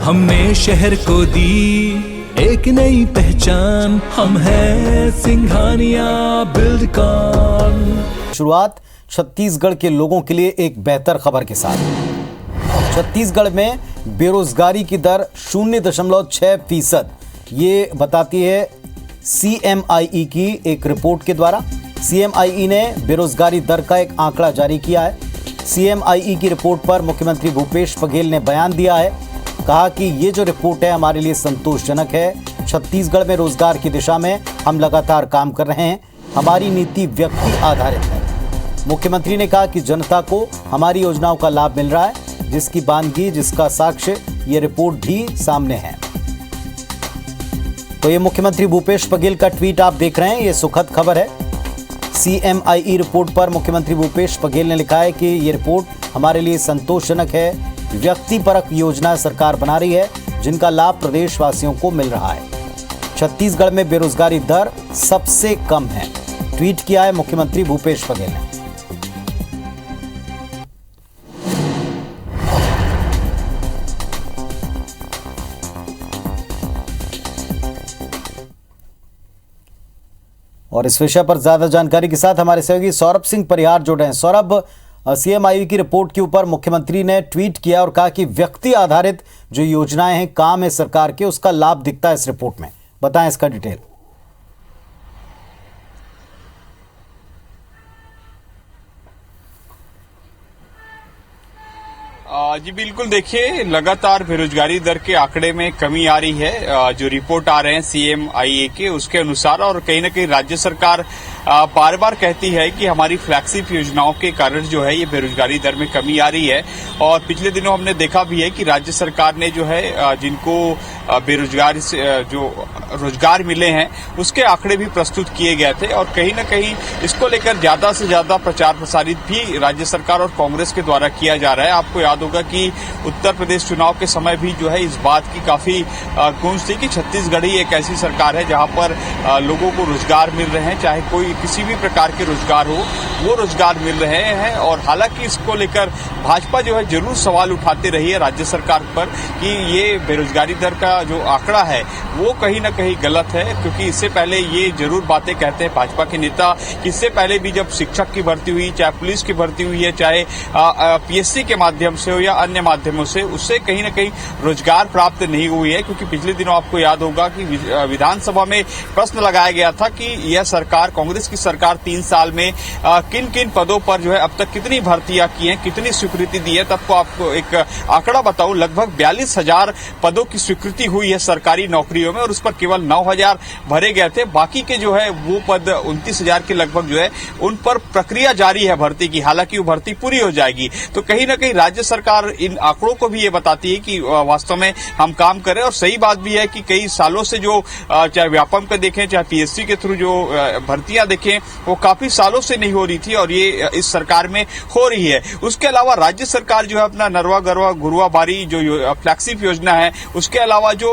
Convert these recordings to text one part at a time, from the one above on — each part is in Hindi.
हमने शहर को दी एक नई पहचान, हम हैं सिंघानिया बिल्डकॉन। शुरुआत छत्तीसगढ़ के लोगों के लिए एक बेहतर खबर के साथ। छत्तीसगढ़ में बेरोजगारी की दर 0.6%, ये बताती है CMIE की एक रिपोर्ट के द्वारा। CMIE ने बेरोजगारी दर का एक आंकड़ा जारी किया है। CMIE की रिपोर्ट पर मुख्यमंत्री भूपेश बघेल ने बयान दिया है। कहा कि ये जो रिपोर्ट है हमारे लिए संतोषजनक है। छत्तीसगढ़ में रोजगार की दिशा में हम लगातार काम कर रहे हैं। हमारी नीति व्यक्ति आधारित है। मुख्यमंत्री ने कहा कि जनता को हमारी योजनाओं का लाभ मिल रहा है, जिसकी बानगी, जिसका साक्ष्य ये रिपोर्ट भी सामने है। तो ये मुख्यमंत्री भूपेश बघेल का ट्वीट आप देख रहे हैं, ये सुखद खबर है। CMIE रिपोर्ट पर मुख्यमंत्री भूपेश बघेल ने लिखा है कि ये रिपोर्ट हमारे लिए संतोषजनक है। व्यक्तिपरक योजना सरकार बना रही है, जिनका लाभ प्रदेशवासियों को मिल रहा है। छत्तीसगढ़ में बेरोजगारी दर सबसे कम है, ट्वीट किया है मुख्यमंत्री भूपेश बघेल ने। और इस विषय पर ज्यादा जानकारी के साथ हमारे सहयोगी सौरभ सिंह परिहार जुड़ रहे हैं। सौरभ, CMIE की रिपोर्ट के ऊपर मुख्यमंत्री ने ट्वीट किया और कहा कि व्यक्ति आधारित जो योजनाएं हैं, काम है सरकार के, उसका लाभ दिखता है इस रिपोर्ट में। बताएं इसका डिटेल। जी बिल्कुल, देखिए लगातार बेरोजगारी दर के आंकड़े में कमी आ रही है। जो रिपोर्ट आ रहे हैं CMIE के, उसके अनुसार, और कहीं ना कहीं राज्य सरकार बार बार कहती है कि हमारी फ्लैगशिप योजनाओं के कारण जो है ये बेरोजगारी दर में कमी आ रही है। और पिछले दिनों हमने देखा भी है कि राज्य सरकार ने जो है जिनको बेरोजगारी से जो रोजगार मिले हैं उसके आंकड़े भी प्रस्तुत किए गए थे, और कहीं ना कहीं इसको लेकर ज्यादा से ज्यादा प्रचार प्रसारित भी राज्य सरकार और कांग्रेस के द्वारा किया जा रहा है। आपको याद होगा कि उत्तर प्रदेश चुनाव के समय भी जो है इस बात की काफी गूंज थी कि छत्तीसगढ़ ही एक ऐसी सरकार है जहां पर लोगों को रोजगार मिल रहे हैं, चाहे कोई किसी भी प्रकार के रोजगार हो, वो रोजगार मिल रहे हैं। और हालांकि इसको लेकर भाजपा जो है जरूर सवाल उठाते रही है राज्य सरकार पर कि ये बेरोजगारी दर का जो आंकड़ा है वो कहीं ना कहीं गलत है, क्योंकि इससे पहले ये जरूर बातें कहते हैं भाजपा के नेता कि इससे पहले भी जब शिक्षक की भर्ती हुई, चाहे पुलिस की भर्ती हुई है, चाहे PSC के माध्यम से हो या अन्य माध्यमों से, उससे कहीं ना कहीं रोजगार प्राप्त नहीं हुई है। क्योंकि पिछले दिनों आपको याद होगा कि विधानसभा में प्रश्न लगाया गया था कि यह सरकार, कांग्रेस की सरकार 3 साल में किन किन पदों पर जो है अब तक कितनी भर्तियां की हैं, कितनी स्वीकृति दी है। तब को आपको एक आंकड़ा बताऊं, लगभग 42,000 पदों की स्वीकृति हुई है सरकारी नौकरियों में, और उस पर केवल 9,000 भरे गए थे। बाकी के जो है वो पद 29,000 के लगभग जो है उन पर प्रक्रिया जारी है भर्ती की, हालांकि वो भर्ती पूरी हो जाएगी। तो कहीं ना कहीं राज्य सरकार इन आंकड़ों को भी ये बताती है कि वास्तव में हम काम करें। और सही बात भी है कि कई सालों से जो चाहे व्यापम का देखें, चाहे PSC के थ्रू जो भर्तियां देखें, वो काफी सालों से नहीं हो रही थी, और ये इस सरकार में हो रही है। उसके अलावा राज्य सरकार जो है अपना नरवा गरवा गुरुआ बारी जो फ्लैगशिप योजना है, उसके अलावा जो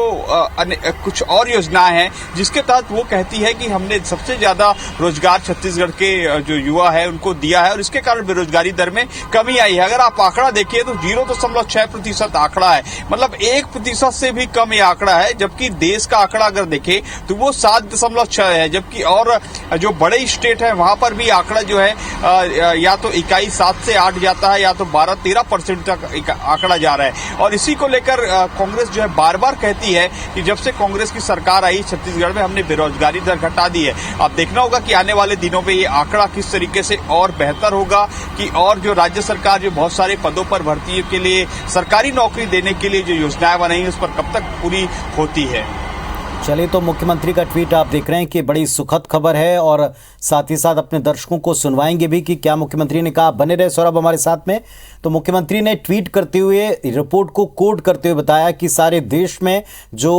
कुछ और योजनाएं हैं जिसके तहत वो कहती है कि हमने सबसे ज्यादा रोजगार छत्तीसगढ़ के जो युवा है उनको दिया है, और इसके कारण बेरोजगारी दर में कमी आई है। अगर आप आंकड़ा देखिए तो 0.6% आंकड़ा है, मतलब 1% से भी कम ये आंकड़ा है। जबकि देश का आंकड़ा अगर देखें तो वो 7.6 है। जबकि और जो बड़े स्टेट है वहां पर भी आंकड़ा जो है या तो इकाई 7 से 8 जाता है, या तो 12-13% तक आंकड़ा जा रहा है। और इसी को लेकर कांग्रेस जो है बार बार कहती है कि जब से कांग्रेस की सरकार आई छत्तीसगढ़ में, हमने बेरोजगारी दर घटा दी है। अब देखना होगा कि आने वाले दिनों में ये आंकड़ा किस तरीके से और बेहतर होगा, कि और जो राज्य सरकार जो बहुत सारे पदों पर भर्ती के लिए, सरकारी नौकरी देने के लिए जो योजनाएं बनाई है, उस पर कब तक पूरी होती है। चलिए, तो मुख्यमंत्री का ट्वीट आप देख रहे हैं कि बड़ी सुखद खबर है, और साथ ही साथ अपने दर्शकों को सुनवाएंगे भी कि क्या मुख्यमंत्री ने कहा। बने रहे सौरभ हमारे साथ में। तो मुख्यमंत्री ने ट्वीट करते हुए, रिपोर्ट को कोट करते हुए बताया कि सारे देश में जो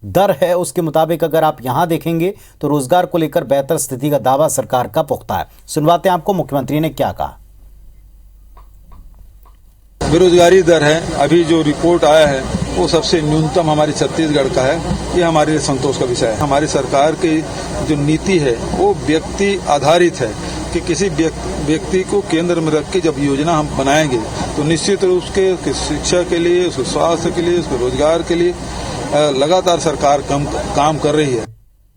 दर है उसके मुताबिक अगर आप यहां देखेंगे तो रोजगार को लेकर बेहतर स्थिति का दावा सरकार का पुख्ता है। सुनवाते हैं आपको मुख्यमंत्री ने क्या कहा। बेरोजगारी दर है, अभी जो रिपोर्ट आया है वो सबसे न्यूनतम हमारे छत्तीसगढ़ का है। ये हमारे लिए संतोष का विषय है। हमारी सरकार की जो नीति है वो व्यक्ति आधारित है। कि किसी व्यक्ति को केंद्र में रख के जब योजना हम बनाएंगे तो निश्चित रूप उसके शिक्षा के लिए, उसके स्वास्थ्य के लिए, उसके रोजगार के लिए लगातार सरकार काम कर रही है।